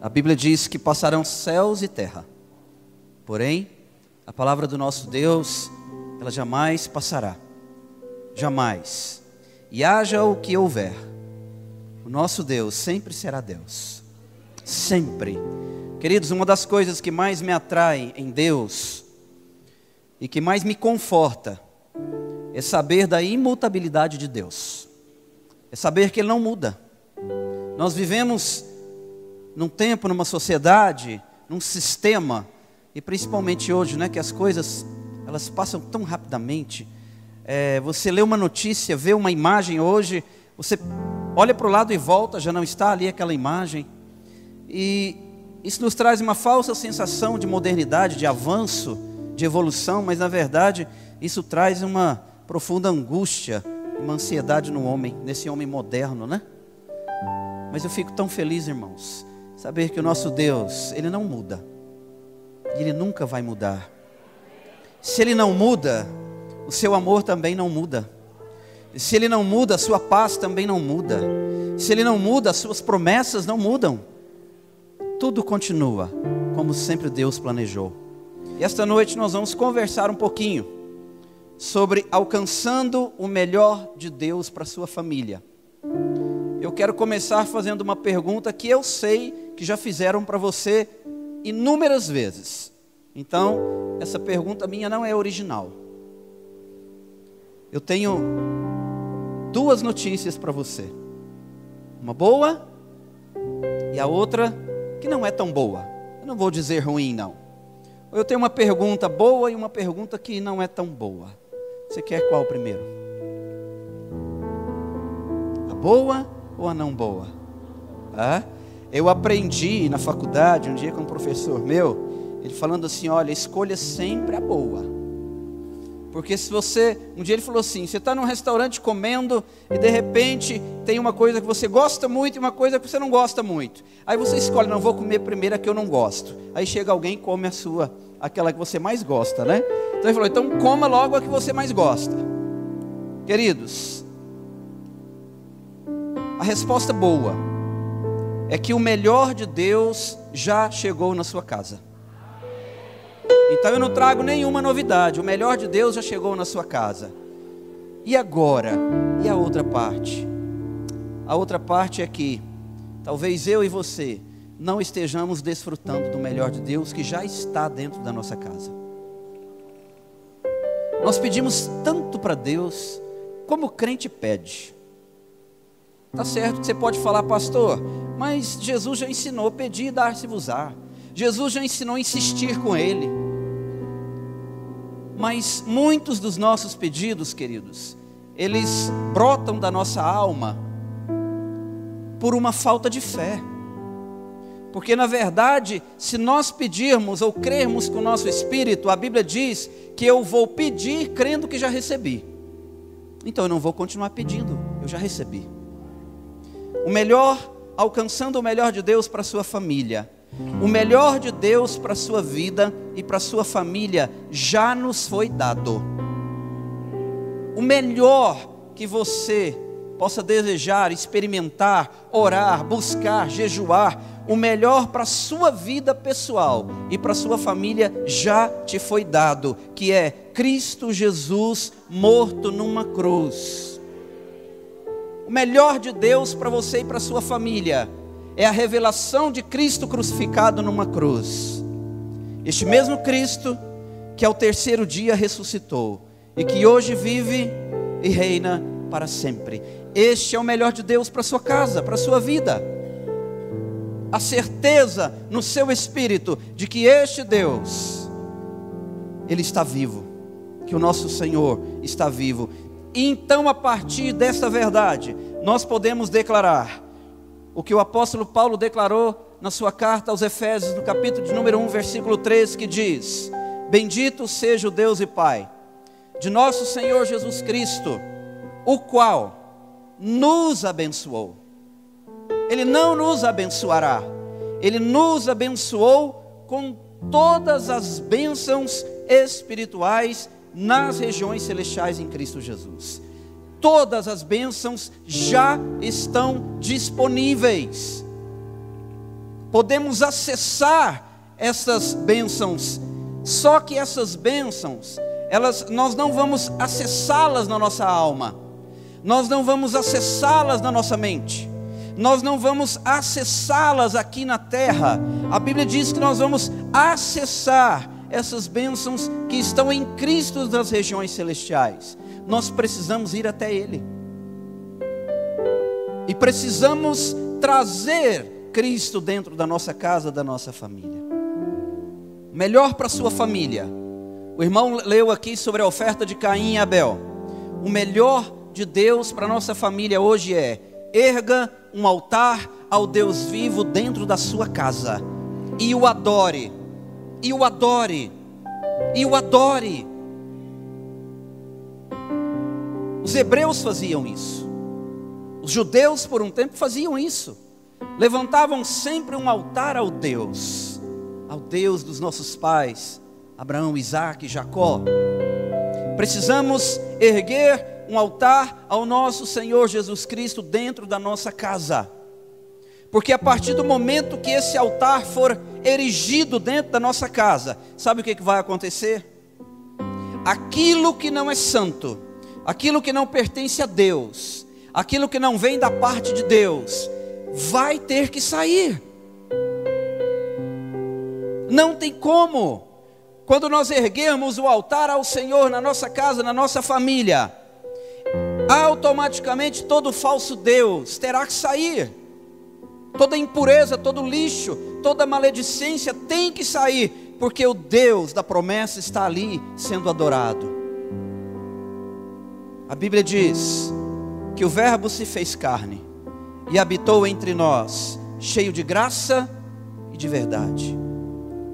A Bíblia diz que passarão céus e terra, porém, a palavra do nosso Deus, ela jamais passará, jamais. E haja o que houver, o nosso Deus sempre será Deus, sempre. Queridos, uma das coisas que mais me atrai em Deus e que mais me conforta é saber da imutabilidade de Deus, é saber que Ele não muda. Nós vivemos num tempo, numa sociedade, num sistema, e principalmente hoje, né, que as coisas, elas passam tão rapidamente. Você lê uma notícia, vê uma imagem hoje, você olha para o lado e volta, já não está ali aquela imagem, e isso nos traz uma falsa sensação de modernidade, de avanço, de evolução, mas na verdade, isso traz uma profunda angústia, uma ansiedade no homem, nesse homem moderno, né? Mas eu fico tão feliz, irmãos, saber que o nosso Deus, Ele não muda. E Ele nunca vai mudar. Se Ele não muda, o seu amor também não muda. Se Ele não muda, a sua paz também não muda. Se Ele não muda, as suas promessas não mudam. Tudo continua como sempre Deus planejou. E esta noite nós vamos conversar um pouquinho sobre alcançando o melhor de Deus para a sua família. Eu quero começar fazendo uma pergunta que eu sei que já fizeram para você inúmeras vezes. Então, essa pergunta minha não é original. Eu tenho duas notícias para você. Uma boa e a outra que não é tão boa. Eu não vou dizer ruim, não. Eu tenho uma pergunta boa e uma pergunta que não é tão boa. Você quer qual primeiro? A boa ou a não boa? Eu aprendi na faculdade, um dia com um professor meu, ele falando assim, olha, escolha sempre a boa. Porque se você, um dia ele falou assim, você está num restaurante comendo e de repente tem uma coisa que você gosta muito e uma coisa que você não gosta muito. Aí você escolhe, não, vou comer primeiro a que eu não gosto. Aí chega alguém e come aquela que você mais gosta, né? Então ele falou, então coma logo a que você mais gosta. Queridos, a resposta boa é que o melhor de Deus já chegou na sua casa. Então eu não trago nenhuma novidade, o melhor de Deus já chegou na sua casa. E agora? E a outra parte? A outra parte é que talvez eu e você não estejamos desfrutando do melhor de Deus que já está dentro da nossa casa. Nós pedimos tanto para Deus, como o crente pede. Tá certo que você pode falar, pastor, mas Jesus já ensinou, pedir e dar-se-vos-á. Jesus já ensinou a insistir com Ele. Mas muitos dos nossos pedidos, queridos, eles brotam da nossa alma por uma falta de fé. Porque na verdade, se nós pedirmos ou crermos com o nosso espírito, a Bíblia diz que eu vou pedir crendo que já recebi. Então eu não vou continuar pedindo, eu já recebi. O melhor, alcançando o melhor de Deus para a sua família. O melhor de Deus para a sua vida e para a sua família já nos foi dado. O melhor que você possa desejar, experimentar, orar, buscar, jejuar, o melhor para a sua vida pessoal e para a sua família já te foi dado, que é Cristo Jesus morto numa cruz. O melhor de Deus para você e para a sua família é a revelação de Cristo crucificado numa cruz. Este mesmo Cristo que ao terceiro dia ressuscitou e que hoje vive e reina para sempre. Este é o melhor de Deus para a sua casa, para a sua vida. A certeza no seu espírito de que este Deus, Ele está vivo, que o nosso Senhor está vivo. E então, a partir dessa verdade, nós podemos declarar o que o apóstolo Paulo declarou na sua carta aos Efésios, no capítulo de número 1, versículo 3, que diz: bendito seja o Deus e Pai de nosso Senhor Jesus Cristo, o qual nos abençoou. Ele não nos abençoará, Ele nos abençoou com todas as bênçãos espirituais nas regiões celestiais em Cristo Jesus. Todas as bênçãos já estão disponíveis. podemos acessar essas bênçãos, só que essas bênçãos, nós não vamos acessá-las na nossa alma, nós não vamos acessá-las na nossa mente, nós não vamos acessá-las aqui na terra. A Bíblia diz que nós vamos acessar essas bênçãos que estão em Cristo nas regiões celestiais. Nós precisamos ir até Ele, e precisamos trazer Cristo dentro da nossa casa, da nossa família. Melhor para a sua família. O irmão leu aqui sobre a oferta de Caim e Abel. O melhor de Deus para a nossa família hoje é: erga um altar ao Deus vivo dentro da sua casa, e o adore, e o adore, e o adore. Os hebreus faziam isso, os judeus por um tempo faziam isso, levantavam sempre um altar ao Deus dos nossos pais, Abraão, Isaque e Jacó. Precisamos erguer um altar ao nosso Senhor Jesus Cristo dentro da nossa casa, porque a partir do momento que esse altar for erigido dentro da nossa casa, sabe o que vai acontecer? Aquilo que não é santo, aquilo que não pertence a Deus, aquilo que não vem da parte de Deus, vai ter que sair. Não tem como. Quando nós erguermos o altar ao Senhor na nossa casa, na nossa família, automaticamente todo falso Deus terá que sair. Toda impureza, todo lixo, toda maledicência tem que sair, porque o Deus da promessa está ali sendo adorado. A Bíblia diz que o Verbo se fez carne e habitou entre nós, cheio de graça e de verdade.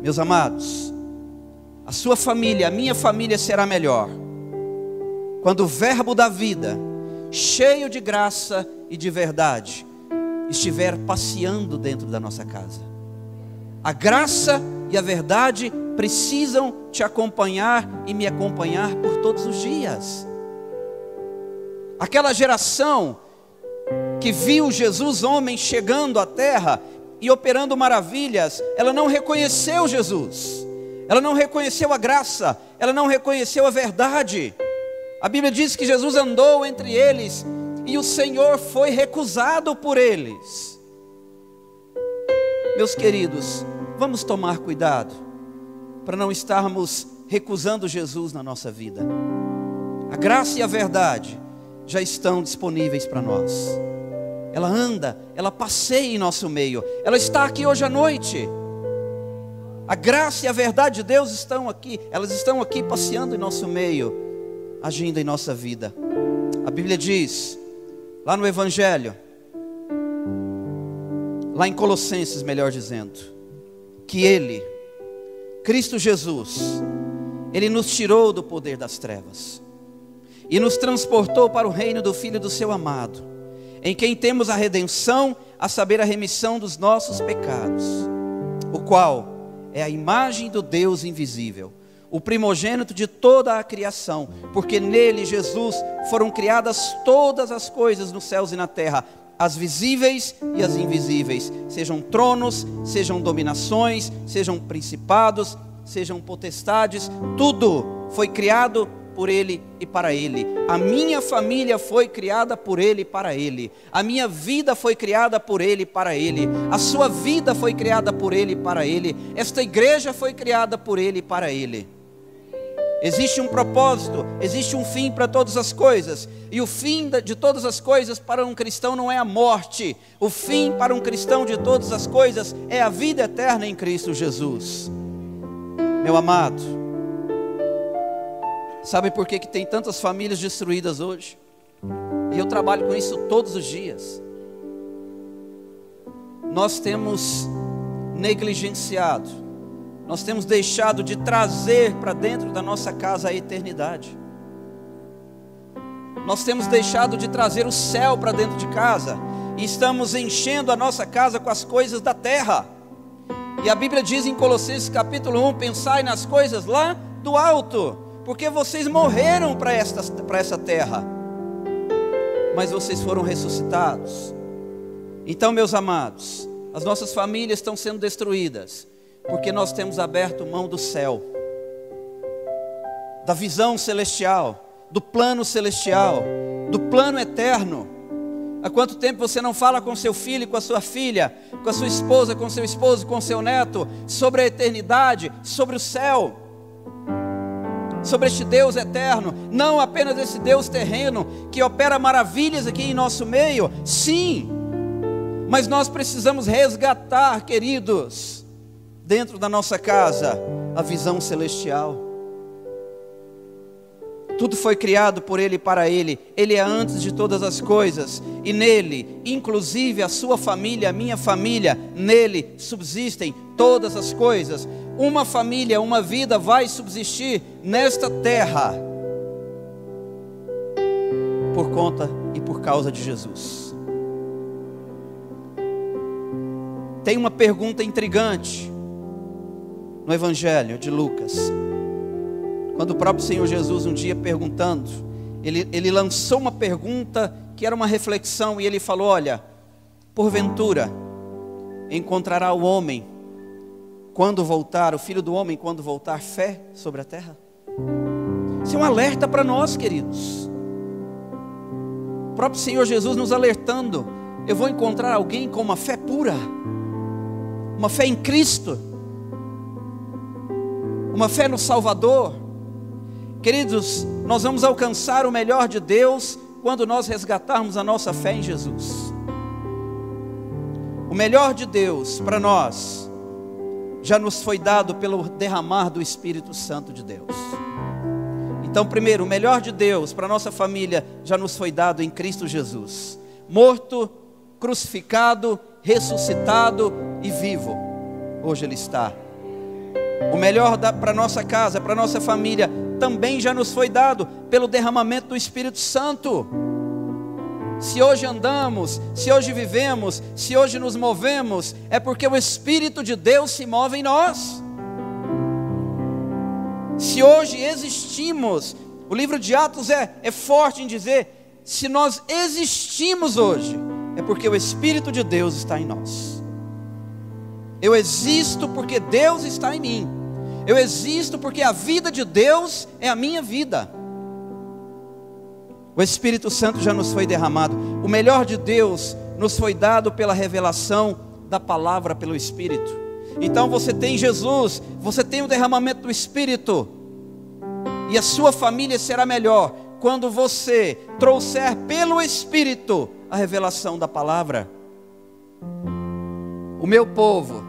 Meus amados, a sua família, a minha família será melhor quando o Verbo da vida, cheio de graça e de verdade, estiver passeando dentro da nossa casa. A graça e a verdade precisam te acompanhar e me acompanhar por todos os dias. Aquela geração que viu Jesus, homem, chegando à terra e operando maravilhas, ela não reconheceu Jesus, ela não reconheceu a graça, ela não reconheceu a verdade. A Bíblia diz que Jesus andou entre eles e o Senhor foi recusado por eles. Meus queridos, vamos tomar cuidado para não estarmos recusando Jesus na nossa vida. A graça e a verdade já estão disponíveis para nós. Ela anda, ela passeia em nosso meio, ela está aqui hoje à noite. A graça e a verdade de Deus estão aqui, elas estão aqui passeando em nosso meio, agindo em nossa vida. A Bíblia diz, lá no Evangelho, lá em Colossenses, melhor dizendo, que Ele, Cristo Jesus, Ele nos tirou do poder das trevas e nos transportou para o reino do Filho do seu amado, em quem temos a redenção, a saber, a remissão dos nossos pecados, o qual é a imagem do Deus invisível, o primogênito de toda a criação, porque nele, Jesus, foram criadas todas as coisas nos céus e na terra, as visíveis e as invisíveis, sejam tronos, sejam dominações, sejam principados, sejam potestades, tudo foi criado por Ele e para Ele. A minha família foi criada por Ele e para Ele. A minha vida foi criada por Ele e para Ele. A sua vida foi criada por Ele e para Ele. Esta igreja foi criada por Ele e para Ele. Existe um propósito, existe um fim para todas as coisas. E o fim de todas as coisas para um cristão não é a morte. O fim para um cristão de todas as coisas é a vida eterna em Cristo Jesus. Meu amado, sabe por que tem tantas famílias destruídas hoje? E eu trabalho com isso todos os dias. Nós temos negligenciado, nós temos deixado de trazer para dentro da nossa casa a eternidade. Nós temos deixado de trazer o céu para dentro de casa e estamos enchendo a nossa casa com as coisas da terra. E a Bíblia diz em Colossenses capítulo 1, pensai nas coisas lá do alto, porque vocês morreram para essa terra, mas vocês foram ressuscitados. Então, meus amados, as nossas famílias estão sendo destruídas, porque nós temos aberto mão do céu, da visão celestial, do plano celestial, do plano eterno. Há quanto tempo você não fala com seu filho, com a sua filha, com a sua esposa, com seu esposo, com seu neto, sobre a eternidade, sobre o céu, sobre este Deus eterno, não apenas esse Deus terreno, que opera maravilhas aqui em nosso meio, sim, mas nós precisamos resgatar, queridos, dentro da nossa casa, a visão celestial. Tudo foi criado por Ele e para Ele. Ele é antes de todas as coisas. E nele, inclusive a sua família, a minha família, nele subsistem todas as coisas. Uma família, uma vida vai subsistir nesta terra por conta e por causa de Jesus. Tem uma pergunta intrigante no Evangelho de Lucas. Quando o próprio Senhor Jesus um dia perguntando, ele lançou uma pergunta que era uma reflexão, e ele falou: olha, porventura encontrará o homem quando voltar, o Filho do Homem quando voltar, fé sobre a terra? Isso é um alerta para nós, queridos. O próprio Senhor Jesus nos alertando: eu vou encontrar alguém com uma fé pura, uma fé em Cristo, uma fé no Salvador. Queridos, nós vamos alcançar o melhor de Deus quando nós resgatarmos a nossa fé em Jesus. O melhor de Deus para nós já nos foi dado pelo derramar do Espírito Santo de Deus. Então, primeiro, o melhor de Deus para a nossa família já nos foi dado em Cristo Jesus. Morto, crucificado, ressuscitado e vivo. Hoje Ele está. O melhor para a nossa casa, para a nossa família, também já nos foi dado pelo derramamento do Espírito Santo. Se hoje andamos, se hoje vivemos, se hoje nos movemos, é porque o Espírito de Deus se move em nós. Se hoje existimos, o livro de Atos é forte em dizer, se nós existimos hoje, é porque o Espírito de Deus está em nós. Eu existo porque Deus está em mim. Eu existo porque a vida de Deus é a minha vida. O Espírito Santo já nos foi derramado. O melhor de Deus nos foi dado pela revelação da palavra pelo Espírito. Então você tem Jesus, você tem o derramamento do Espírito. E a sua família será melhor quando você trouxer pelo Espírito a revelação da palavra. O meu povo,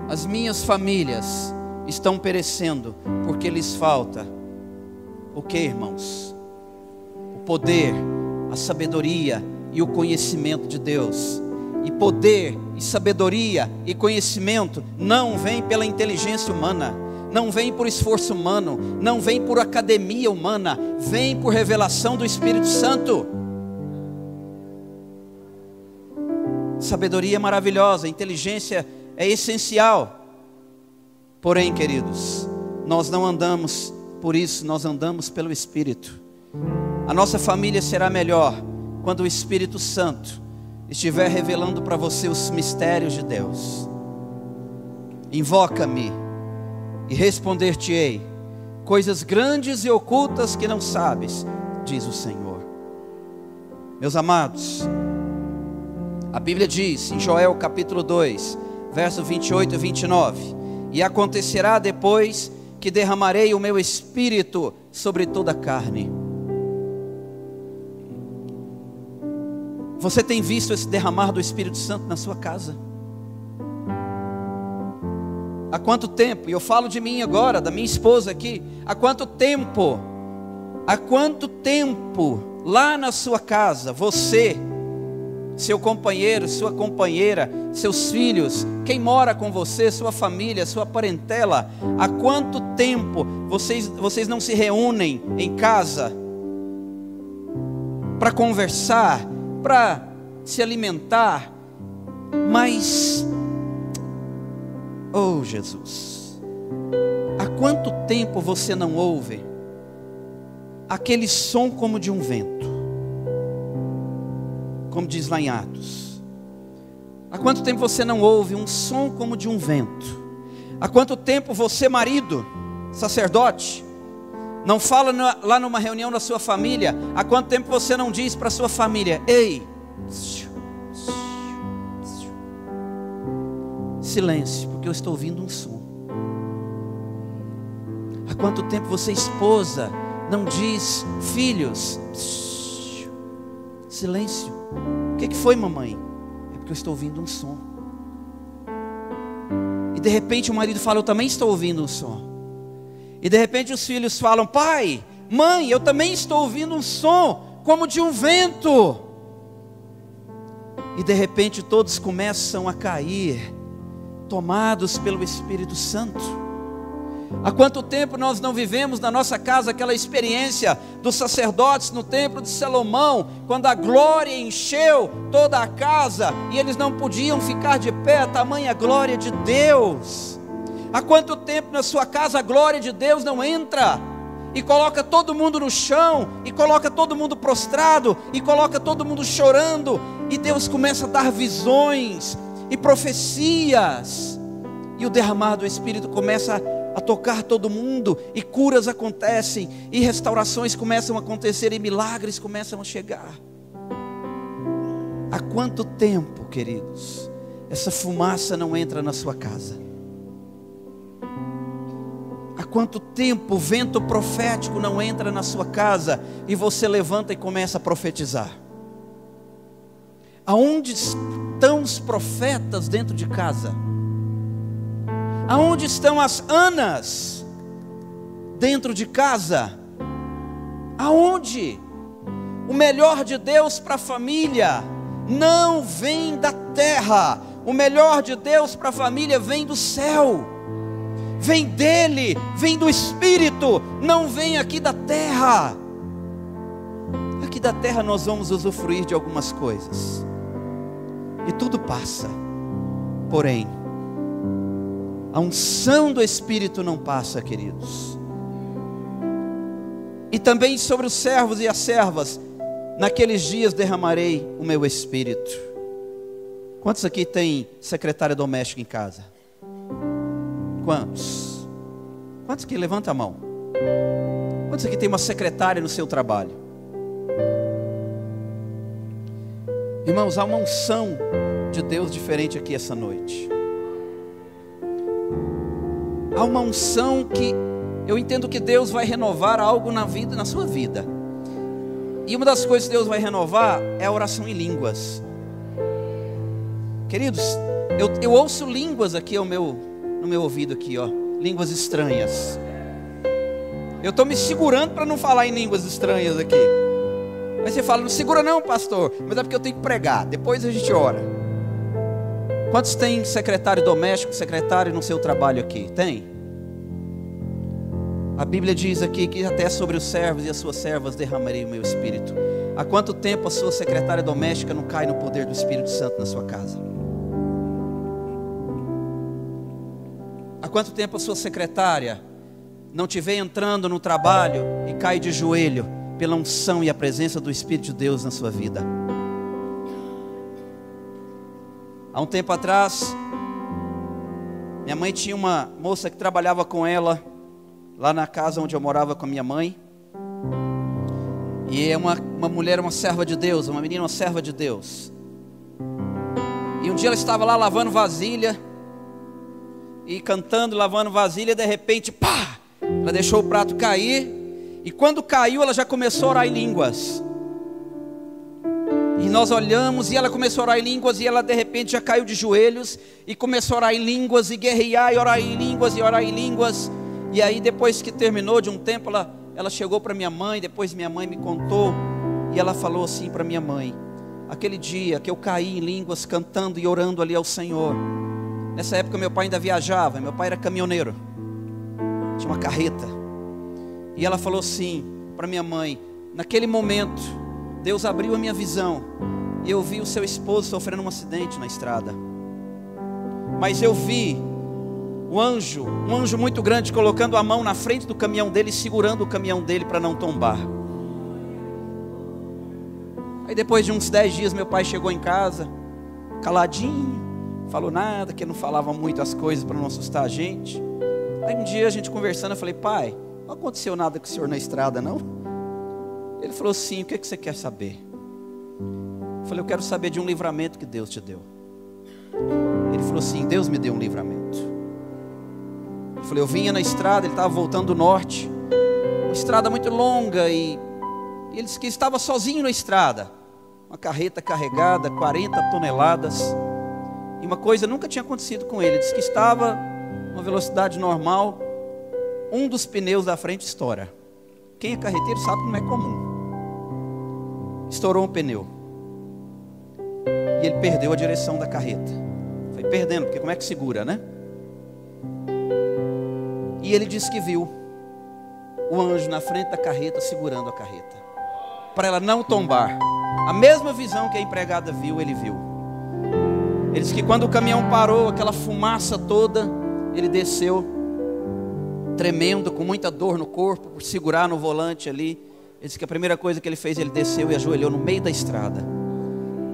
as minhas famílias estão perecendo porque lhes falta o que, irmãos? O poder, a sabedoria e o conhecimento de Deus. E poder e sabedoria e conhecimento não vem pela inteligência humana, não vem por esforço humano, não vem por academia humana, vem por revelação do Espírito Santo. Sabedoria é maravilhosa, inteligência é essencial. Porém, queridos, nós não andamos por isso, nós andamos pelo Espírito. A nossa família será melhor quando o Espírito Santo estiver revelando para você os mistérios de Deus. Invoca-me e responder-te-ei coisas grandes e ocultas que não sabes, diz o Senhor. Meus amados, a Bíblia diz em Joel capítulo 2, verso 28 e 29: e acontecerá depois que derramarei o meu Espírito sobre toda a carne. Você tem visto esse derramar do Espírito Santo na sua casa? Há quanto tempo? E eu falo de mim agora, da minha esposa aqui. Há quanto tempo lá na sua casa, você, seu companheiro, sua companheira, seus filhos, quem mora com você, sua família, sua parentela, há quanto tempo vocês não se reúnem em casa para conversar, para se alimentar? Mas, oh Jesus, há quanto tempo você não ouve aquele som como de um vento? Como diz lá em Atos, Há quanto tempo você não ouve um som como de um vento? Há quanto tempo você, marido, sacerdote, não fala lá numa reunião da sua família? Há quanto tempo você não diz para a sua família: ei, silêncio, porque eu estou ouvindo um som. Há quanto tempo você, esposa, não diz: filhos, silêncio. O que foi, mamãe? É porque eu estou ouvindo um som. E de repente o marido fala: eu também estou ouvindo um som. E de repente os filhos falam: pai, mãe, eu também estou ouvindo um som como de um vento. E de repente todos começam a cair, tomados pelo Espírito Santo. Há quanto tempo nós não vivemos na nossa casa aquela experiência dos sacerdotes no templo de Salomão, quando a glória encheu toda a casa e eles não podiam ficar de pé, a tamanha glória de Deus. Há quanto tempo na sua casa a glória de Deus não entra e coloca todo mundo no chão, e coloca todo mundo prostrado, e coloca todo mundo chorando, e Deus começa a dar visões e profecias, e o derramado do Espírito começa a tocar todo mundo, e curas acontecem, e restaurações começam a acontecer, e milagres começam a chegar. Há quanto tempo, queridos, essa fumaça não entra na sua casa? Há quanto tempo o vento profético não entra na sua casa, e você levanta e começa a profetizar? Aonde estão os profetas dentro de casa? Aonde estão as Anas dentro de casa? Aonde? O melhor de Deus para a família não vem da terra. O melhor de Deus para a família vem do céu. Vem dele, vem do Espírito, não vem aqui da terra. Aqui da terra nós vamos usufruir de algumas coisas, e tudo passa. Porém, a unção do Espírito não passa, queridos. E também sobre os servos e as servas, naqueles dias derramarei o meu Espírito. Quantos aqui tem secretária doméstica em casa? Quantos? Quantos que levanta a mão? Quantos aqui tem uma secretária no seu trabalho? Irmãos, há uma unção de Deus diferente aqui essa noite. Há uma unção que eu entendo que Deus vai renovar algo na vida, na sua vida. E uma das coisas que Deus vai renovar é a oração em línguas. Queridos, eu ouço línguas aqui no meu ouvido aqui, ó, línguas estranhas. Eu estou me segurando para não falar em línguas estranhas aqui. Mas você fala: não segura não, pastor, mas é porque eu tenho que pregar, depois a gente ora. Quantos tem secretário doméstico, secretário no seu trabalho aqui? Tem? A Bíblia diz aqui que até sobre os servos e as suas servas derramarei o meu Espírito. Há quanto tempo a sua secretária doméstica não cai no poder do Espírito Santo na sua casa? Há quanto tempo a sua secretária não te vê entrando no trabalho e cai de joelho pela unção e a presença do Espírito de Deus na sua vida? Há um tempo atrás, minha mãe tinha uma moça que trabalhava com ela lá na casa onde eu morava com a minha mãe. E é uma mulher, uma serva de Deus, uma menina, uma serva de Deus. E um dia ela estava lá lavando vasilha, e cantando, lavando vasilha, e de repente, pá! Ela deixou o prato cair, e quando caiu ela já começou a orar em línguas. E nós olhamos, e ela começou a orar em línguas, e ela de repente já caiu de joelhos, e começou a orar em línguas, e guerrear, e orar em línguas, e orar em línguas. E aí depois que terminou de um tempo, ela chegou para minha mãe, depois minha mãe me contou, e ela falou assim para minha mãe: aquele dia que eu caí em línguas, cantando e orando ali ao Senhor, nessa época meu pai ainda viajava, meu pai era caminhoneiro, tinha uma carreta. E ela falou assim para minha mãe: naquele momento, Deus abriu a minha visão, e eu vi o seu esposo sofrendo um acidente na estrada. Mas eu vi um anjo muito grande, colocando a mão na frente do caminhão dele, segurando o caminhão dele para não tombar. Aí depois de uns 10 dias meu pai chegou em casa, caladinho, falou nada, que não falava muito as coisas para não assustar a gente. Aí um dia a gente conversando, eu falei: pai, não aconteceu nada com o senhor na estrada, não? Ele falou: sim, o que você quer saber? Eu falei: eu quero saber de um livramento que Deus te deu. Ele falou: sim, Deus me deu um livramento. Eu falei: eu vinha na estrada, ele estava voltando do norte, uma estrada muito longa, e ele disse que estava sozinho na estrada, uma carreta carregada, 40 toneladas, e uma coisa nunca tinha acontecido com ele. Ele disse que estava numa velocidade normal, um dos pneus da frente estoura. Quem é carreteiro sabe que não é comum. Estourou um pneu, e ele perdeu a direção da carreta. Foi perdendo, porque como é que segura, né? E ele disse que viu o anjo na frente da carreta segurando a carreta, para ela não tombar. A mesma visão que a empregada viu, ele viu. Ele disse que quando o caminhão parou, aquela fumaça toda, ele desceu tremendo, com muita dor no corpo, por segurar no volante ali. Ele disse que a primeira coisa que ele fez, ele desceu e ajoelhou no meio da estrada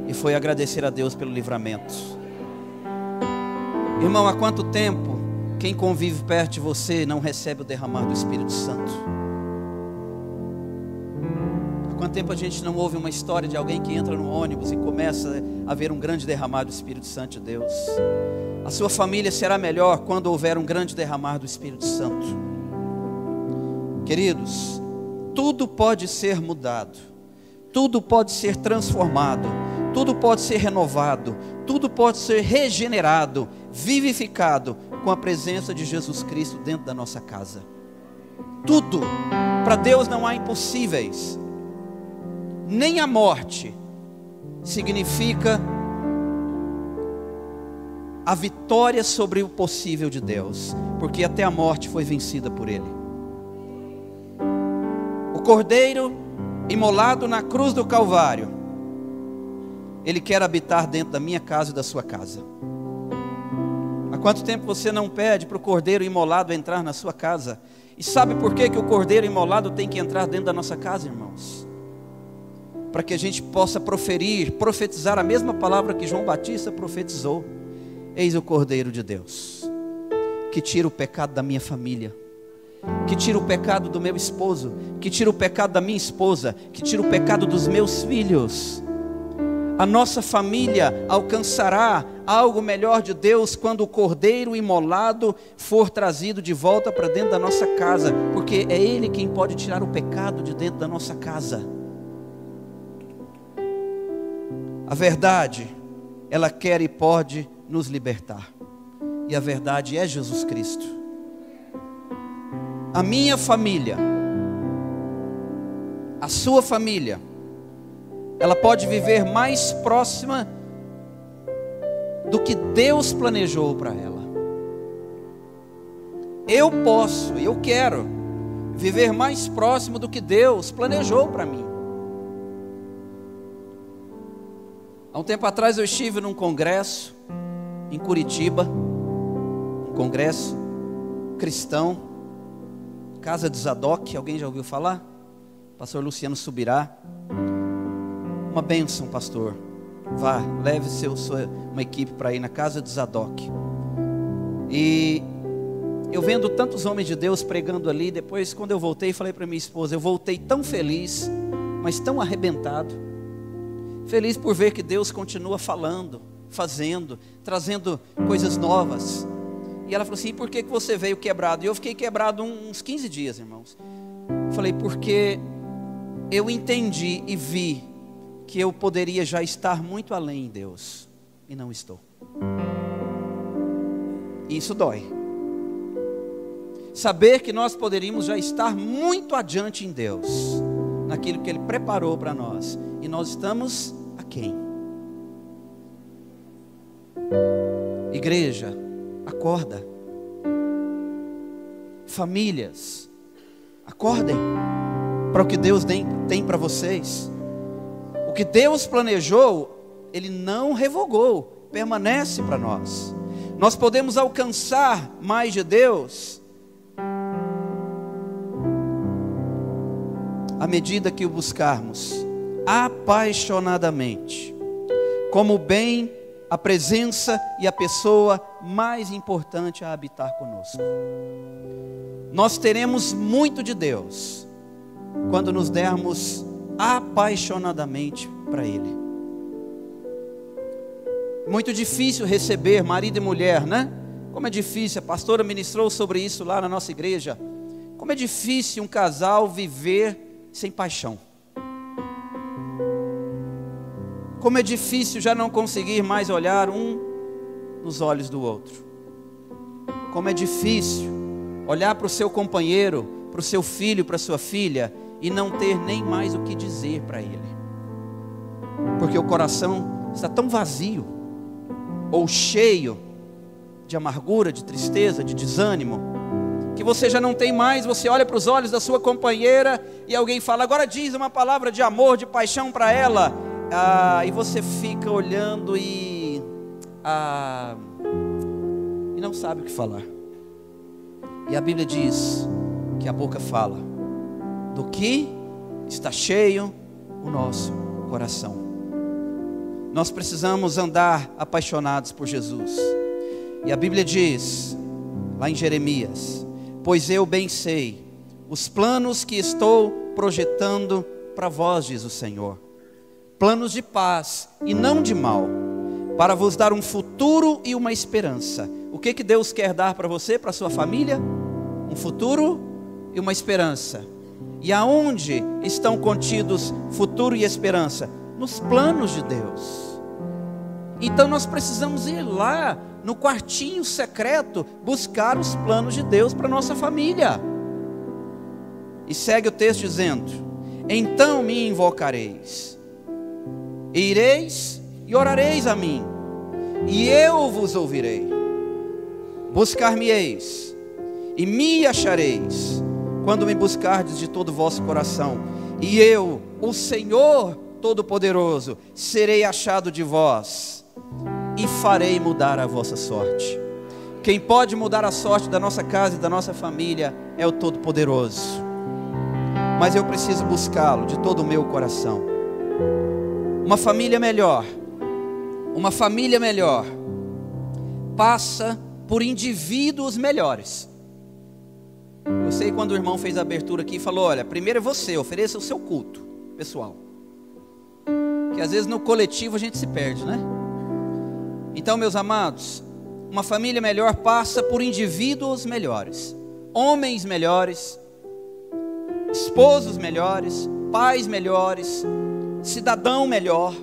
e foi agradecer a Deus pelo livramento. Irmão, há quanto tempo quem convive perto de você não recebe o derramar do Espírito Santo? Há quanto tempo a gente não ouve uma história de alguém que entra no ônibus e começa a ver um grande derramar do Espírito Santo de Deus? A sua família será melhor quando houver um grande derramar do Espírito Santo. Queridos, tudo pode ser mudado, tudo pode ser transformado, tudo pode ser renovado, tudo pode ser regenerado, vivificado com a presença de Jesus Cristo dentro da nossa casa. Tudo. Para Deus não há impossíveis. Nem a morte significa a vitória sobre o possível de Deus, porque até a morte foi vencida por Ele. O Cordeiro imolado na cruz do Calvário, Ele quer habitar dentro da minha casa e da sua casa. Há quanto tempo você não pede para o Cordeiro imolado entrar na sua casa? E sabe por que o Cordeiro imolado tem que entrar dentro da nossa casa, irmãos? Para que a gente possa profetizar a mesma palavra que João Batista profetizou. Eis o Cordeiro de Deus, que tira o pecado da minha família, que tira o pecado do meu esposo, que tira o pecado da minha esposa, que tira o pecado dos meus filhos. A nossa família alcançará algo melhor de Deus quando o Cordeiro imolado for trazido de volta para dentro da nossa casa, porque é Ele quem pode tirar o pecado de dentro da nossa casa. A verdade, ela quer e pode nos libertar, e a verdade é Jesus Cristo. A minha família, a sua família, ela pode viver mais próxima do que Deus planejou para ela. Eu posso, eu quero viver mais próximo do que Deus planejou para mim. Há um tempo atrás eu estive num congresso em Curitiba, um congresso cristão, Casa de Zadok. Alguém já ouviu falar? Pastor Luciano Subirá. Uma bênção, pastor. Vá, leve uma equipe para ir na Casa de Zadok. E eu vendo tantos homens de Deus pregando ali, depois quando eu voltei, falei para minha esposa, eu voltei tão feliz, mas tão arrebentado. Feliz por ver que Deus continua falando, fazendo, trazendo coisas novas. E ela falou assim: e por que você veio quebrado? E eu fiquei quebrado uns 15 dias, irmãos. Falei: porque eu entendi e vi que eu poderia já estar muito além em Deus, e não estou. Isso dói. Saber que nós poderíamos já estar muito adiante em Deus, naquilo que Ele preparou para nós, e nós estamos aquém. Igreja, acorda. Famílias, acordem para o que Deus tem para vocês. O que Deus planejou, Ele não revogou, permanece para nós. Nós podemos alcançar mais de Deus à medida que o buscarmos apaixonadamente, como bem a presença e a pessoa mais importante a habitar conosco. Nós teremos muito de Deus quando nos dermos apaixonadamente para Ele. Muito difícil receber marido e mulher, né? Como é difícil, a pastora ministrou sobre isso lá na nossa igreja. Como é difícil um casal viver sem paixão. Como é difícil já não conseguir mais olhar um nos olhos do outro. Como é difícil olhar para o seu companheiro, para o seu filho, para a sua filha e não ter nem mais o que dizer para ele. Porque o coração está tão vazio ou cheio de amargura, de tristeza, de desânimo, que você já não tem mais. Você olha para os olhos da sua companheira e alguém fala, agora diz uma palavra de amor, de paixão para ela. E você fica olhando e não sabe o que falar. E a Bíblia diz que a boca fala do que está cheio o nosso coração. Nós precisamos andar apaixonados por Jesus. E a Bíblia diz, lá em Jeremias, pois eu bem sei os planos que estou projetando para vós, diz o Senhor. Planos de paz e não de mal, para vos dar um futuro e uma esperança. O que Deus quer dar para você, para a sua família? Um futuro e uma esperança. E aonde estão contidos futuro e esperança? Nos planos de Deus. Então nós precisamos ir lá, no quartinho secreto, buscar os planos de Deus para a nossa família. E segue o texto dizendo, então me invocareis, e ireis e orareis a mim, e eu vos ouvirei. Buscar-me-eis, e me achareis, quando me buscardes de todo o vosso coração. E eu, o Senhor Todo-Poderoso, serei achado de vós, e farei mudar a vossa sorte. Quem pode mudar a sorte da nossa casa e da nossa família é o Todo-Poderoso. Mas eu preciso buscá-lo de todo o meu coração. Uma família melhor passa por indivíduos melhores. Eu sei quando o irmão fez a abertura aqui e falou, olha, primeiro é você, ofereça o seu culto pessoal. Que às vezes no coletivo a gente se perde, né? Então, meus amados, uma família melhor passa por indivíduos melhores, homens melhores, esposos melhores, pais melhores, cidadão melhor.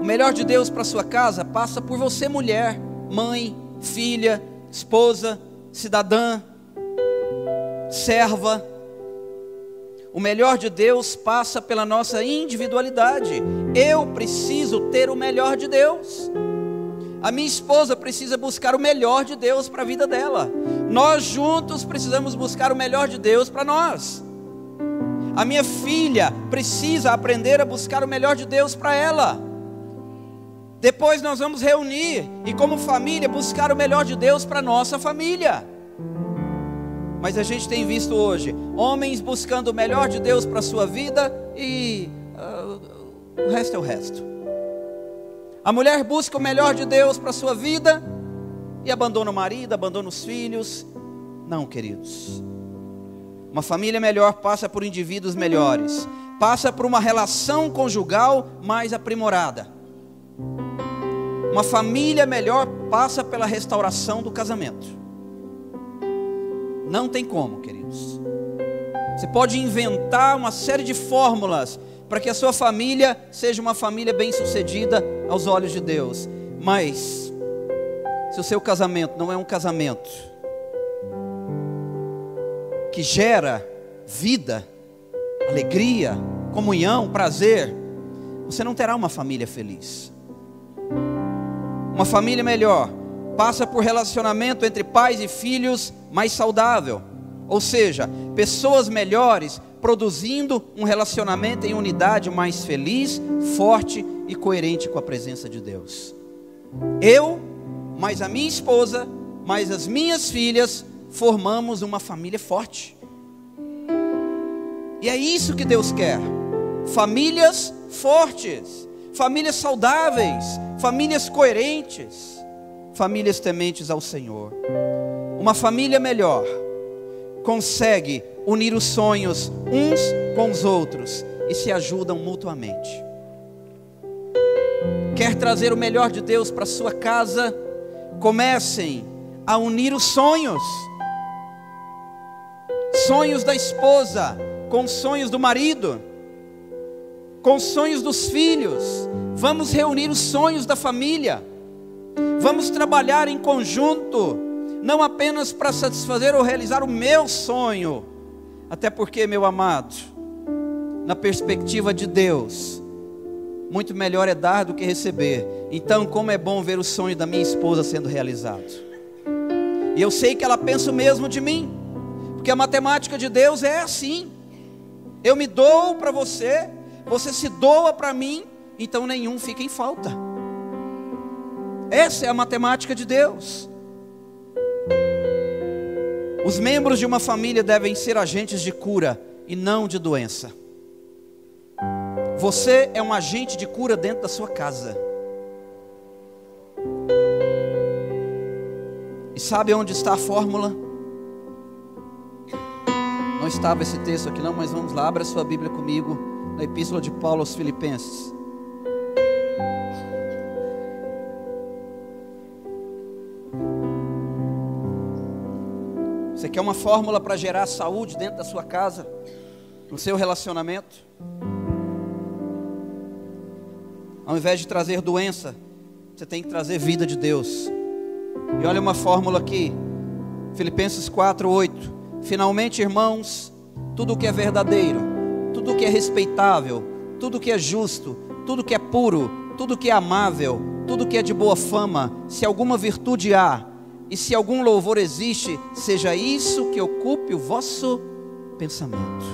O melhor de Deus para sua casa passa por você, mulher, mãe, filha, esposa, cidadã, serva. O melhor de Deus passa pela nossa individualidade. Eu preciso ter o melhor de Deus. A minha esposa precisa buscar o melhor de Deus para a vida dela. Nós juntos precisamos buscar o melhor de Deus para nós. A minha filha precisa aprender a buscar o melhor de Deus para ela. Depois nós vamos reunir e como família buscar o melhor de Deus para a nossa família. Mas a gente tem visto hoje homens buscando o melhor de Deus para a sua vida e o resto é o resto. A mulher busca o melhor de Deus para a sua vida e abandona o marido, abandona os filhos. Não, queridos. Uma família melhor passa por indivíduos melhores, passa por uma relação conjugal mais aprimorada. Uma família melhor passa pela restauração do casamento. Não tem como, queridos. Você pode inventar uma série de fórmulas para que a sua família seja uma família bem-sucedida aos olhos de Deus. Mas, se o seu casamento não é um casamento que gera vida, alegria, comunhão, prazer, você não terá uma família feliz. Uma família melhor passa por relacionamento entre pais e filhos mais saudável. Ou seja, pessoas melhores produzindo um relacionamento em unidade mais feliz, forte e coerente com a presença de Deus. Eu, mais a minha esposa, mais as minhas filhas, formamos uma família forte. E é isso que Deus quer. Famílias fortes. famílias saudáveis, famílias coerentes, famílias tementes ao Senhor. Uma família melhor consegue unir os sonhos uns com os outros e se ajudam mutuamente. Quer trazer o melhor de Deus para sua casa? Comecem a unir os sonhos. Sonhos da esposa com os sonhos do marido, com os sonhos dos filhos. Vamos reunir os sonhos da família. Vamos trabalhar em conjunto, não apenas para satisfazer ou realizar o meu sonho. Até porque, meu amado, na perspectiva de Deus, muito melhor é dar do que receber. Então, como é bom ver o sonho da minha esposa sendo realizado. E eu sei que ela pensa o mesmo de mim, porque a matemática de Deus é assim. Eu me dou para você, você se doa para mim, então nenhum fica em falta. Essa é a matemática de Deus. Os membros de uma família devem ser agentes de cura e não de doença. Você é um agente de cura dentro da sua casa. E sabe onde está a fórmula? Não estava esse texto aqui não, mas vamos lá, abra sua Bíblia comigo, na Epístola de Paulo aos Filipenses. Você quer uma fórmula para gerar saúde dentro da sua casa, no seu relacionamento? Ao invés de trazer doença, você tem que trazer vida de Deus. E olha uma fórmula aqui, Filipenses 4:8. Finalmente, irmãos, tudo o que é verdadeiro, tudo o que é respeitável, tudo o que é justo, tudo o que é puro, tudo o que é amável, tudo o que é de boa fama, se alguma virtude há, e se algum louvor existe, seja isso que ocupe o vosso pensamento.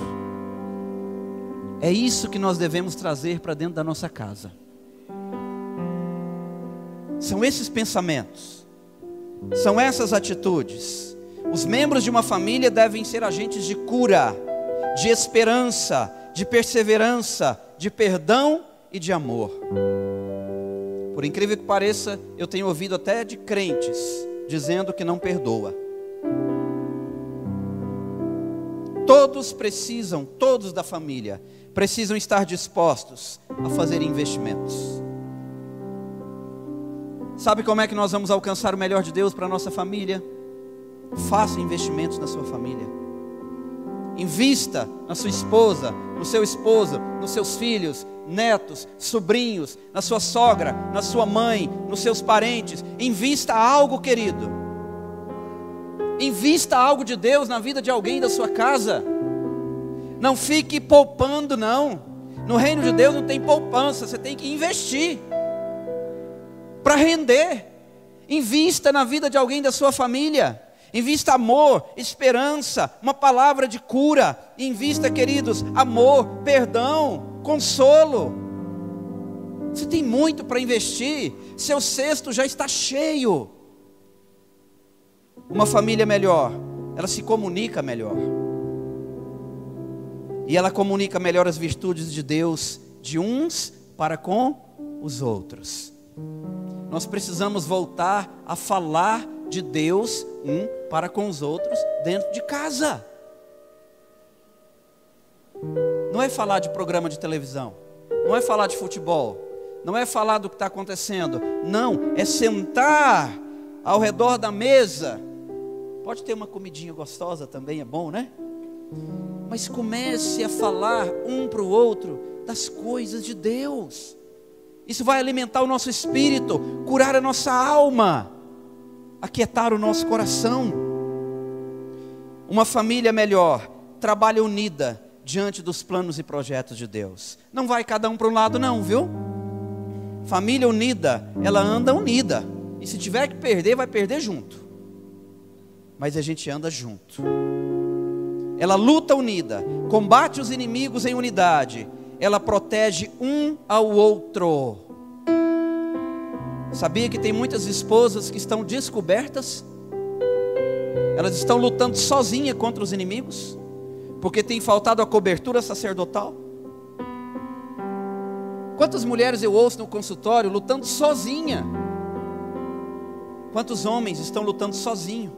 É isso que nós devemos trazer para dentro da nossa casa. São esses pensamentos, são essas atitudes. Os membros de uma família devem ser agentes de cura, de esperança, de perseverança, de perdão e de amor. Por incrível que pareça, eu tenho ouvido até de crentes dizendo que não perdoa. Todos da família precisam estar dispostos a fazer investimentos. Sabe como é que nós vamos alcançar o melhor de Deus para a nossa família? Faça investimentos na sua família. Invista na sua esposa, no seu esposo, nos seus filhos, netos, sobrinhos, na sua sogra, na sua mãe, nos seus parentes. Invista algo, querido. Invista algo de Deus na vida de alguém da sua casa. Não fique poupando, não. No reino de Deus não tem poupança, você tem que investir para render. Invista na vida de alguém da sua família. Invista amor, esperança, uma palavra de cura. Invista, queridos, amor, perdão, consolo. Você tem muito para investir. Seu cesto já está cheio. Uma família melhor, ela se comunica melhor. E ela comunica melhor as virtudes de Deus de uns para com os outros. Nós precisamos voltar a falar de Deus um para com os outros dentro de casa. Não é falar de programa de televisão, não é falar de futebol, não é falar do que está acontecendo. Não, é sentar ao redor da mesa. Pode ter uma comidinha gostosa também, é bom, né? Mas comece a falar um para o outro das coisas de Deus. Isso vai alimentar o nosso espírito, curar a nossa alma, aquietar o nosso coração. Uma família melhor trabalha unida diante dos planos e projetos de Deus. Não vai cada um para um lado não, viu? Família unida, ela anda unida. E se tiver que perder, vai perder junto. Mas a gente anda junto. Ela luta unida, combate os inimigos em unidade. Ela protege um ao outro. Sabia que tem muitas esposas que estão descobertas? Elas estão lutando sozinhas contra os inimigos, porque tem faltado a cobertura sacerdotal. Quantas mulheres eu ouço no consultório lutando sozinha? Quantos homens estão lutando sozinho?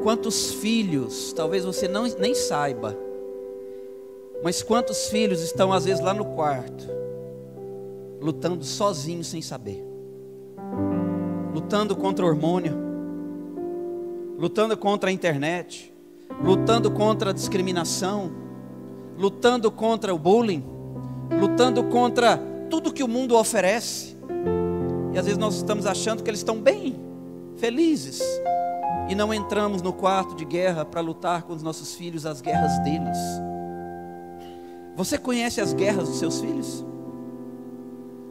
Quantos filhos, talvez você nem saiba, mas quantos filhos estão às vezes lá no quarto, lutando sozinhos sem saber, lutando contra o hormônio, lutando contra a internet, lutando contra a discriminação, lutando contra o bullying, lutando contra tudo que o mundo oferece. E às vezes nós estamos achando que eles estão bem, felizes, e não entramos no quarto de guerra para lutar com os nossos filhos as guerras deles. Você conhece as guerras dos seus filhos?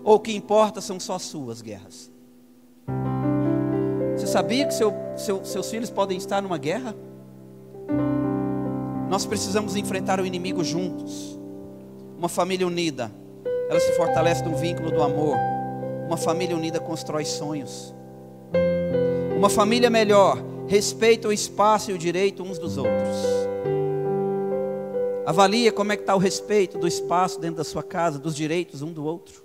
Ou o que importa são só suas guerras? Você sabia que seus filhos podem estar numa guerra? Nós precisamos enfrentar o inimigo juntos. Uma família unida, ela se fortalece no vínculo do amor. Uma família unida constrói sonhos. Uma família melhor respeita o espaço e o direito uns dos outros. Avalia como é que está o respeito do espaço dentro da sua casa, dos direitos um do outro.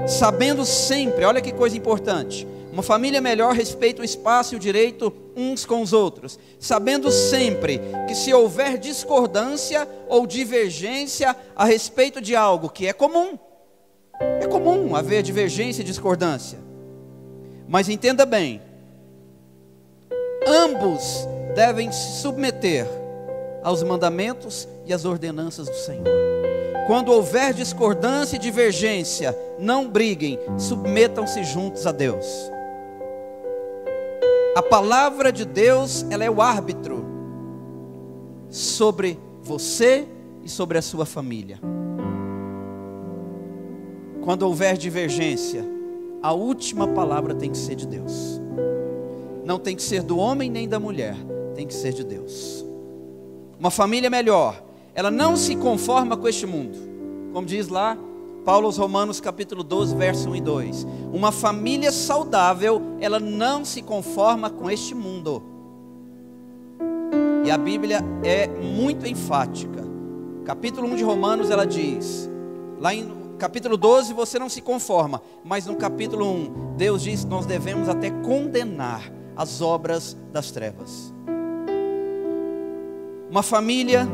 Sabendo sempre, olha que coisa importante, uma família melhor respeita o espaço e o direito uns com os outros, sabendo sempre que se houver discordância ou divergência a respeito de algo que é comum haver divergência e discordância, mas entenda bem, ambos devem se submeter aos mandamentos e às ordenanças do Senhor. Quando houver discordância e divergência, não briguem, submetam-se juntos a Deus. A palavra de Deus, ela é o árbitro sobre você e sobre a sua família. Quando houver divergência, a última palavra tem que ser de Deus. Não tem que ser do homem nem da mulher, tem que ser de Deus. Uma família melhor, ela não se conforma com este mundo. Como diz lá Paulo aos Romanos capítulo 12, verso 1 e 2. Uma família saudável, ela não se conforma com este mundo. E a Bíblia é muito enfática. Capítulo 1 de Romanos ela diz, lá em capítulo 12 você não se conforma, mas no capítulo 1, Deus diz que nós devemos até condenar as obras das trevas. Uma família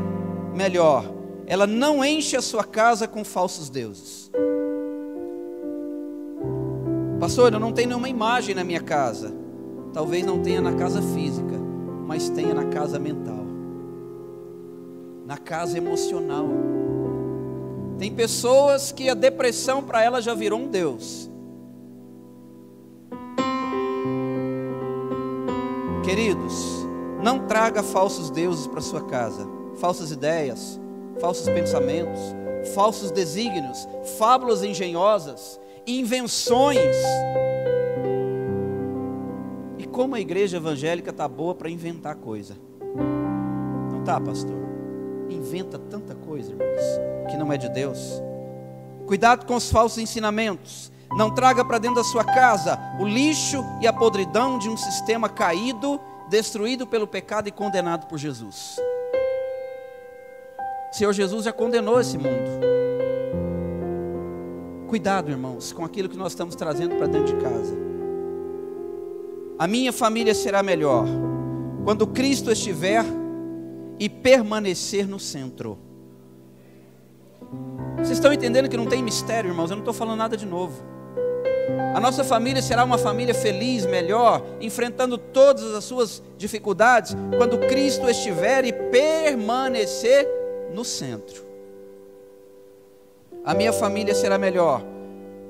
melhor, ela não enche a sua casa com falsos deuses. Pastor, eu não tenho nenhuma imagem na minha casa. Talvez não tenha na casa física, mas tenha na casa mental, na casa emocional. Tem pessoas que a depressão para elas já virou um Deus. Queridos, não traga falsos deuses para sua casa, falsas ideias, falsos pensamentos, falsos desígnios, fábulas engenhosas, invenções. E como a igreja evangélica está boa para inventar coisa. Não está, pastor? Inventa tanta coisa, irmãos, que não é de Deus. Cuidado com os falsos ensinamentos. Não traga para dentro da sua casa o lixo e a podridão de um sistema caído, destruído pelo pecado e condenado por Jesus. O Senhor Jesus já condenou esse mundo. Cuidado, irmãos, com aquilo que nós estamos trazendo para dentro de casa. A minha família será melhor quando Cristo estiver e permanecer no centro. Vocês estão entendendo que não tem mistério, irmãos? Eu não estou falando nada de novo. A nossa família será uma família feliz, melhor, enfrentando todas as suas dificuldades, quando Cristo estiver e permanecer no centro. A minha família será melhor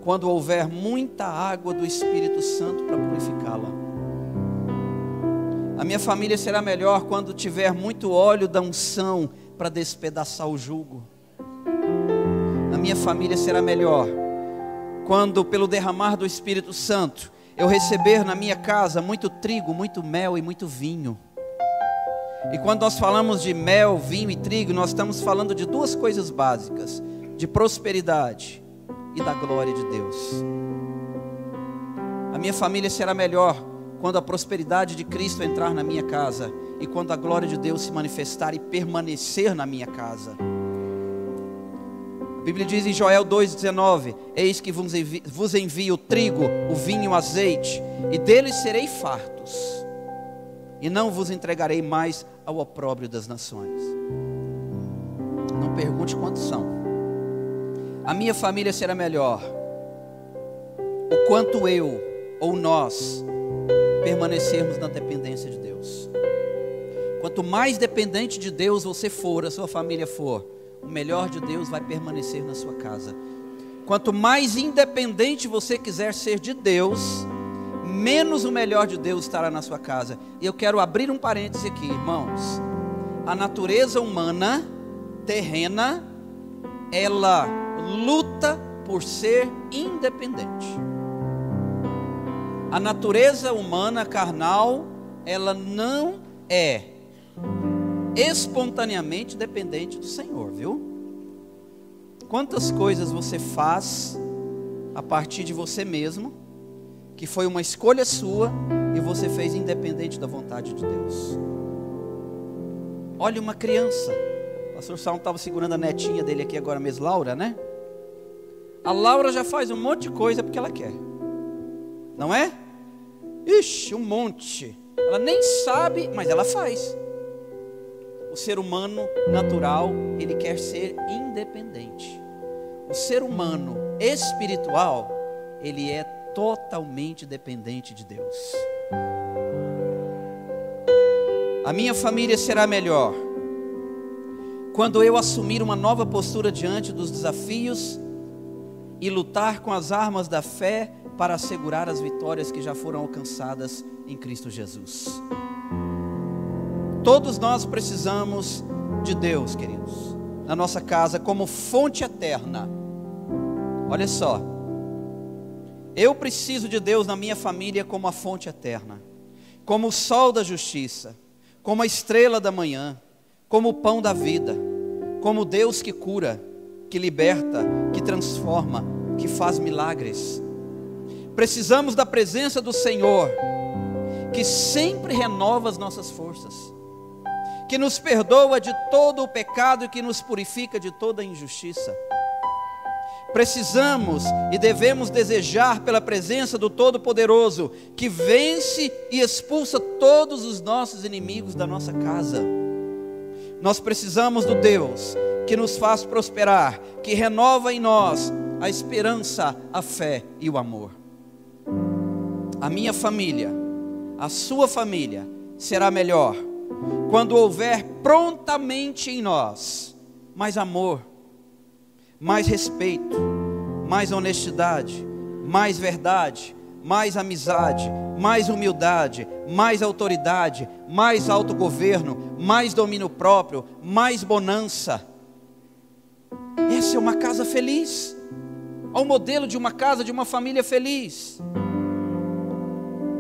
quando houver muita água do Espírito Santo para purificá-la. A minha família será melhor quando tiver muito óleo da unção para despedaçar o jugo. A minha família será melhor quando, pelo derramar do Espírito Santo, eu receber na minha casa muito trigo, muito mel e muito vinho. E quando nós falamos de mel, vinho e trigo, nós estamos falando de duas coisas básicas: de prosperidade e da glória de Deus. A minha família será melhor quando a prosperidade de Cristo entrar na minha casa e quando a glória de Deus se manifestar e permanecer na minha casa. A Bíblia diz em Joel 2,19: eis que vos envio o trigo, o vinho, o azeite, e deles serei fartos, e não vos entregarei mais ao opróbrio das nações. Não pergunte quantos são. A minha família será melhor o quanto eu ou nós permanecermos na dependência de Deus. Quanto mais dependente de Deus você for, a sua família for, o melhor de Deus vai permanecer na sua casa. Quanto mais independente você quiser ser de Deus, menos o melhor de Deus estará na sua casa. E eu quero abrir um parêntese aqui, irmãos. A natureza humana, terrena, ela luta por ser independente. A natureza humana, carnal, ela não é espontaneamente dependente do Senhor, viu? Quantas coisas você faz a partir de você mesmo, que foi uma escolha sua e você fez independente da vontade de Deus? Olha uma criança. O pastor Salmo estava segurando a netinha dele aqui agora mesmo, Laura, né? A Laura já faz um monte de coisa porque ela quer, não é? Ixi, um monte. Ela nem sabe, mas ela faz. O ser humano natural, ele quer ser independente. O ser humano espiritual, ele é totalmente dependente de Deus. A minha família será melhor quando eu assumir uma nova postura diante dos desafios e lutar com as armas da fé para assegurar as vitórias que já foram alcançadas em Cristo Jesus. Todos nós precisamos de Deus, queridos, na nossa casa como fonte eterna. Olha só, eu preciso de Deus na minha família como a fonte eterna, como o sol da justiça, como a estrela da manhã, como o pão da vida, como Deus que cura, que liberta, que transforma, que faz milagres. Precisamos da presença do Senhor, que sempre renova as nossas forças, que nos perdoa de todo o pecado e que nos purifica de toda a injustiça. Precisamos e devemos desejar pela presença do Todo-Poderoso, que vence e expulsa todos os nossos inimigos da nossa casa. Nós precisamos do Deus que nos faz prosperar, que renova em nós a esperança, a fé e o amor. A minha família, a sua família será melhor quando houver prontamente em nós mais amor, mais respeito, mais honestidade, mais verdade, mais amizade, mais humildade, mais autoridade, mais autogoverno, mais domínio próprio, mais bonança. Essa é uma casa feliz. Olha o modelo de uma casa, de uma família feliz.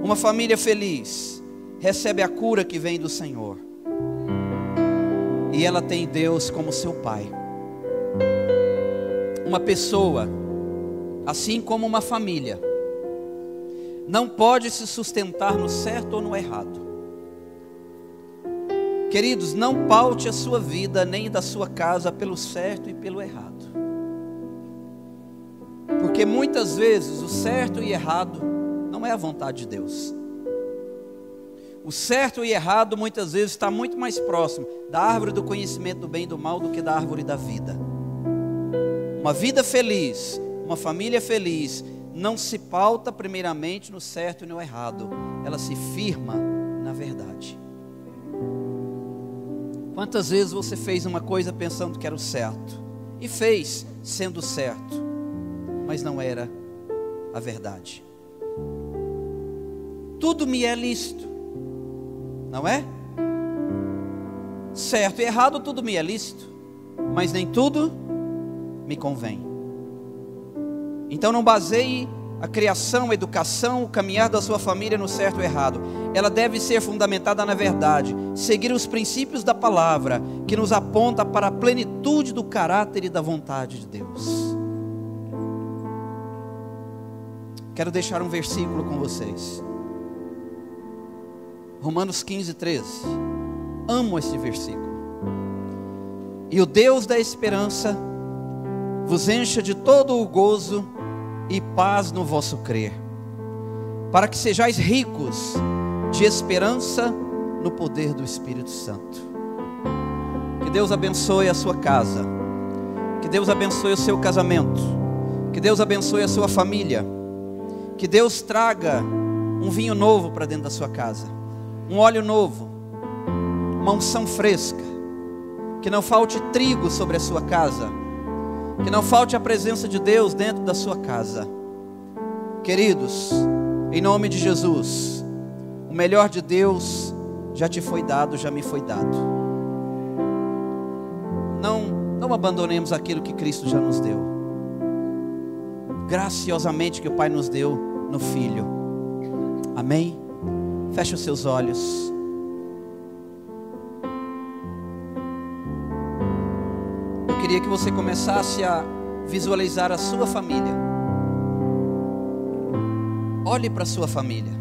Uma família feliz recebe a cura que vem do Senhor, e ela tem Deus como seu Pai. Uma pessoa, assim como uma família, não pode se sustentar no certo ou no errado. Queridos, não paute a sua vida nem da sua casa pelo certo e pelo errado, porque muitas vezes o certo e errado não é a vontade de Deus. O certo e errado muitas vezes está muito mais próximo da árvore do conhecimento do bem e do mal do que da árvore da vida. Uma vida feliz, uma família feliz, não se pauta primeiramente no certo e no errado, ela se firma na verdade. Quantas vezes você fez uma coisa pensando que era o certo, e fez sendo certo, mas não era a verdade? Tudo me é lícito, não é? Certo e errado tudo me é lícito, mas nem tudo me convém. Então não baseie a criação, a educação, o caminhar da sua família no certo ou errado. Ela deve ser fundamentada na verdade, seguir os princípios da palavra, que nos aponta para a plenitude do caráter e da vontade de Deus. Quero deixar um versículo com vocês. Romanos 15:13. Amo esse versículo. E o Deus da esperança vos encha de todo o gozo e paz no vosso crer, para que sejais ricos de esperança no poder do Espírito Santo. Que Deus abençoe a sua casa, que Deus abençoe o seu casamento, que Deus abençoe a sua família, que Deus traga um vinho novo para dentro da sua casa, um óleo novo, uma unção fresca, que não falte trigo sobre a sua casa, que não falte a presença de Deus dentro da sua casa. Queridos, em nome de Jesus, o melhor de Deus já te foi dado, já me foi dado. Não abandonemos aquilo que Cristo já nos deu, graciosamente, que o Pai nos deu no Filho. Amém? Feche os seus olhos. Eu queria que você começasse a visualizar a sua família. Olhe para a sua família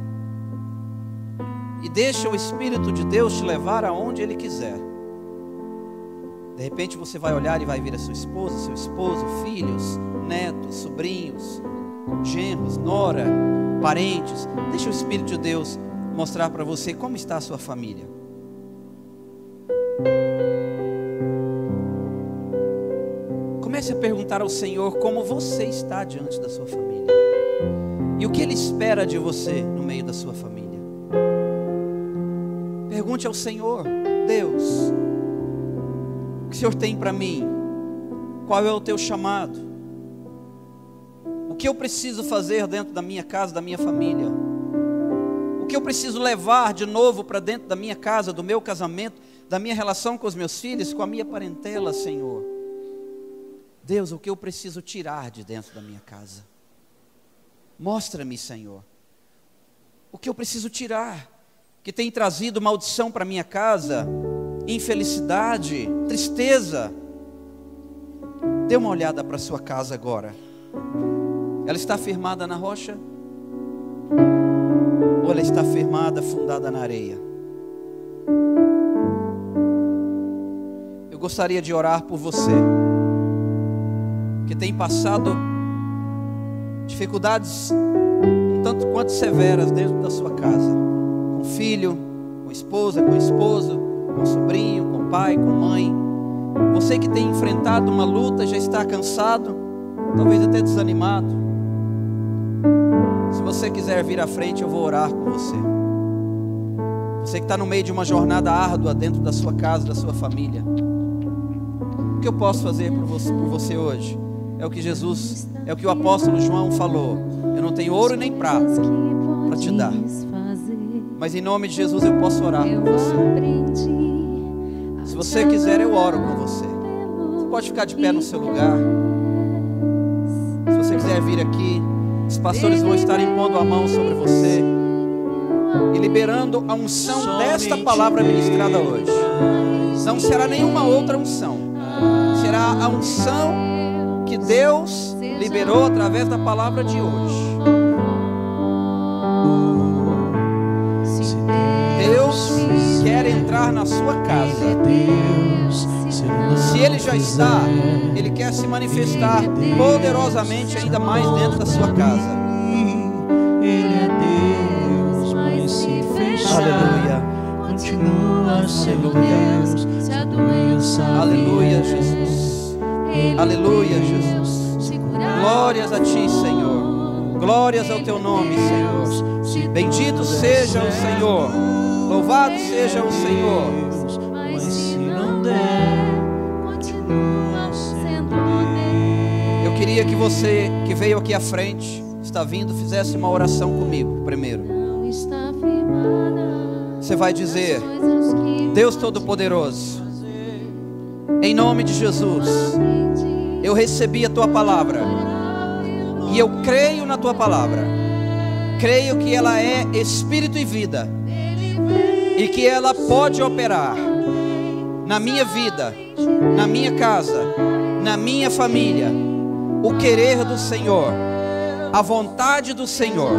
e deixe o Espírito de Deus te levar aonde Ele quiser. De repente você vai olhar e vai ver a sua esposa, seu esposo, filhos, netos, sobrinhos, genros, nora, parentes. Deixa o Espírito de Deus mostrar para você como está a sua família. Comece a perguntar ao Senhor como você está diante da sua família e o que Ele espera de você no meio da sua família. Pergunte ao Senhor: Deus, o que o Senhor tem para mim? Qual é o teu chamado? O que eu preciso fazer dentro da minha casa, da minha família? O que eu preciso levar de novo para dentro da minha casa, do meu casamento, da minha relação com os meus filhos, com a minha parentela, Senhor? Deus, o que eu preciso tirar de dentro da minha casa? Mostra-me, Senhor, o que eu preciso tirar, que tem trazido maldição para minha casa, infelicidade, tristeza. Dê uma olhada para a sua casa agora. Ela está firmada na rocha? Ou ela está firmada, fundada na areia? Eu gostaria de orar por você que tem passado dificuldades um tanto quanto severas dentro da sua casa, com filho, com esposa, com esposo, com sobrinho, com pai, com mãe. Você que tem enfrentado uma luta, já está cansado, talvez até desanimado. Se você quiser vir à frente, eu vou orar com você. Você que está no meio de uma jornada árdua dentro da sua casa, da sua família. O que eu posso fazer por você hoje? É o que Jesus, é o que o apóstolo João falou: eu não tenho ouro nem prata para te dar, mas em nome de Jesus eu posso orar por você. Se você quiser, eu oro por você. Você pode ficar de pé no seu lugar. Se você quiser vir aqui, os pastores vão estar impondo a mão sobre você e liberando a unção desta palavra ministrada hoje. Não será nenhuma outra unção, será a unção que Deus liberou através da palavra de hoje. Deus quer entrar na sua casa. Se Ele já está, Ele quer se manifestar poderosamente ainda mais dentro da sua casa. Ele é Deus, mas se fechar, Aleluia. Continua a ser Deus. Se a doença Aleluia, Jesus. Aleluia, Jesus. Glórias a Ti, Senhor. Glórias ao Teu nome, Senhor. Bendito seja o Senhor. Louvado seja o Senhor. Mas se não der, continua sendo Deus. Eu queria que você que veio aqui à frente, está vindo, fizesse uma oração comigo primeiro. Você vai dizer: Deus Todo-Poderoso, em nome de Jesus, eu recebi a Tua palavra e eu creio na Tua palavra. Creio que ela é Espírito e vida e que ela pode operar na minha vida, na minha casa, na minha família, o querer do Senhor, a vontade do Senhor.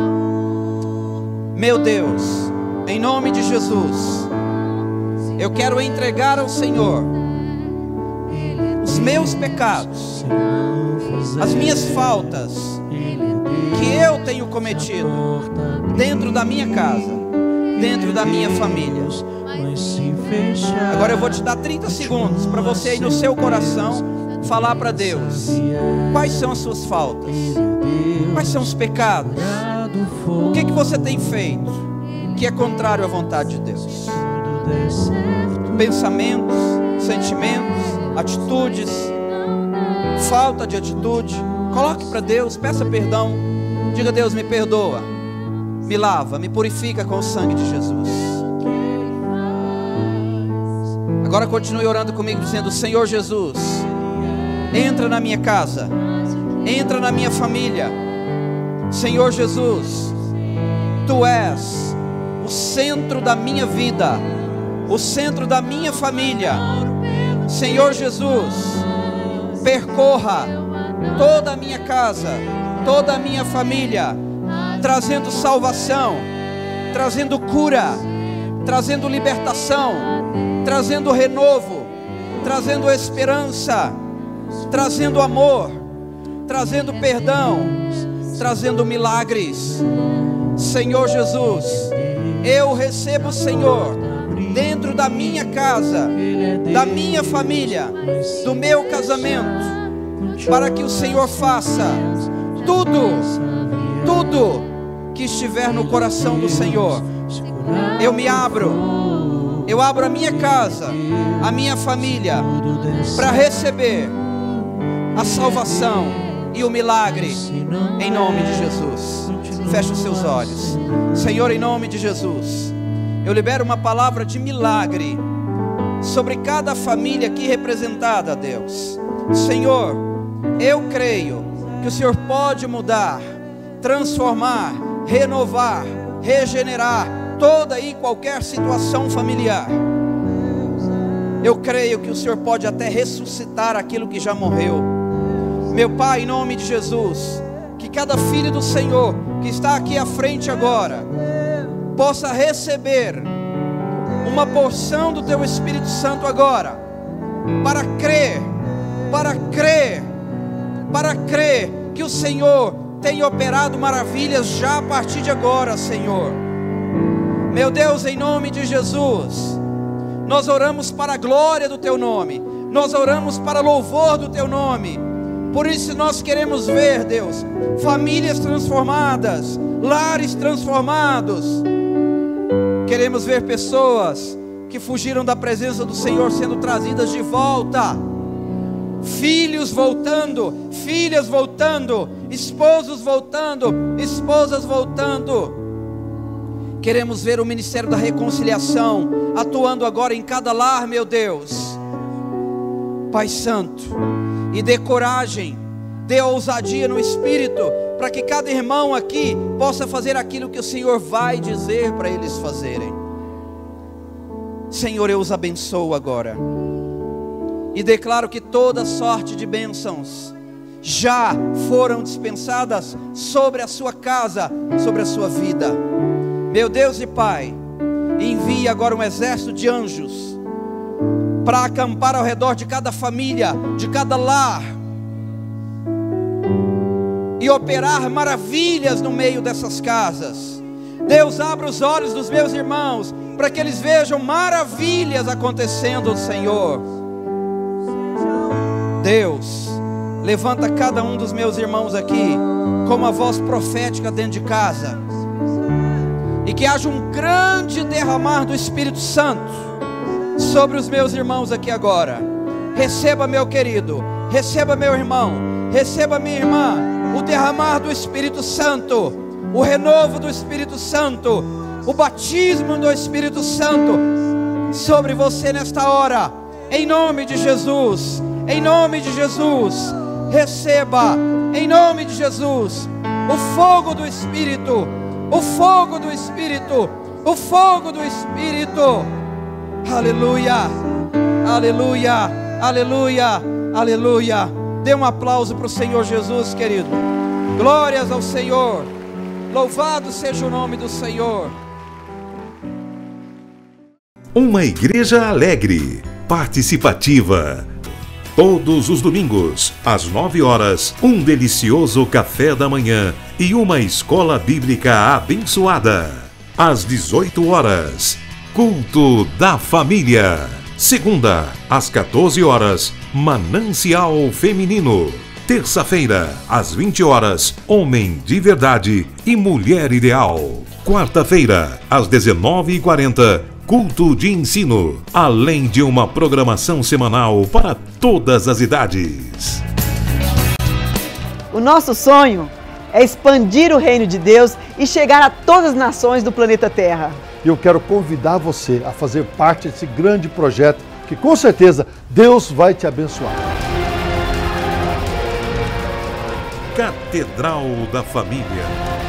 Meu Deus, em nome de Jesus, eu quero entregar ao Senhor os meus pecados, as minhas faltas que eu tenho cometido dentro da minha casa, dentro da minha família. Agora eu vou te dar 30 segundos para você aí no seu coração falar para Deus quais são as suas faltas, quais são os pecados, o que você tem feito que é contrário à vontade de Deus. Pensamentos, sentimentos, atitudes, falta de atitude. Coloque para Deus, peça perdão. Diga: Deus, me perdoa, me lava, me purifica com o sangue de Jesus. Agora continue orando comigo, dizendo: Senhor Jesus, entra na minha casa, entra na minha família. Senhor Jesus, Tu és o centro da minha vida, o centro da minha família. Senhor Jesus, percorra toda a minha casa, toda a minha família, trazendo salvação, trazendo cura, trazendo libertação, trazendo renovo, trazendo esperança, trazendo amor, trazendo perdão, trazendo milagres. Senhor Jesus, eu recebo o Senhor dentro da minha casa, da minha família, do meu casamento, para que o Senhor faça tudo que estiver no coração do Senhor. Eu abro a minha casa, a minha família, para receber a salvação e o milagre, em nome de Jesus. Feche os seus olhos. Senhor, em nome de Jesus, eu libero uma palavra de milagre sobre cada família aqui representada, Deus. Senhor, eu creio que o Senhor pode mudar, transformar, renovar, regenerar toda e qualquer situação familiar. Eu creio que o Senhor pode até ressuscitar aquilo que já morreu. Meu Pai, em nome de Jesus, que cada filho do Senhor que está aqui à frente agora possa receber uma porção do Teu Espírito Santo agora, para crer que o Senhor tem operado maravilhas já a partir de agora, Senhor. Meu Deus, em nome de Jesus, nós oramos para a glória do Teu nome, nós oramos para louvor do Teu nome. Por isso nós queremos ver, Deus, famílias transformadas, lares transformados. Queremos ver pessoas que fugiram da presença do Senhor sendo trazidas de volta, filhos voltando, filhas voltando, esposos voltando, esposas voltando. Queremos ver o ministério da reconciliação atuando agora em cada lar, meu Deus. Pai Santo, e dê coragem, dê ousadia no Espírito, para que cada irmão aqui possa fazer aquilo que o Senhor vai dizer para eles fazerem. Senhor, eu os abençoo agora e declaro que toda sorte de bênçãos já foram dispensadas sobre a sua casa, sobre a sua vida. Meu Deus e Pai, envie agora um exército de anjos para acampar ao redor de cada família, de cada lar, e operar maravilhas no meio dessas casas. Deus, abra os olhos dos meus irmãos, para que eles vejam maravilhas acontecendo, Senhor. Deus, levanta cada um dos meus irmãos aqui com uma voz profética dentro de casa, e que haja um grande derramar do Espírito Santo sobre os meus irmãos aqui agora. Receba, meu querido, receba, meu irmão, receba, minha irmã, o derramar do Espírito Santo, o renovo do Espírito Santo, o batismo do Espírito Santo sobre você nesta hora, em nome de Jesus, em nome de Jesus. Receba, em nome de Jesus, o fogo do Espírito, o fogo do Espírito, o fogo do Espírito. Aleluia, aleluia, aleluia, aleluia. Dê um aplauso para o Senhor Jesus, querido. Glórias ao Senhor. Louvado seja o nome do Senhor. Uma igreja alegre, participativa, Todos os domingos, às 9 horas, um delicioso café da manhã e uma escola bíblica abençoada. Às 18 horas, culto da família. Segunda, às 14 horas, Manancial Feminino. Terça-feira, às 20 horas, Homem de Verdade e Mulher Ideal. Quarta-feira, às 19h40, Culto de Ensino, além de uma programação semanal para todas as idades. O nosso sonho é expandir o reino de Deus e chegar a todas as nações do planeta Terra. E eu quero convidar você a fazer parte desse grande projeto que com certeza Deus vai te abençoar. Catedral da Família.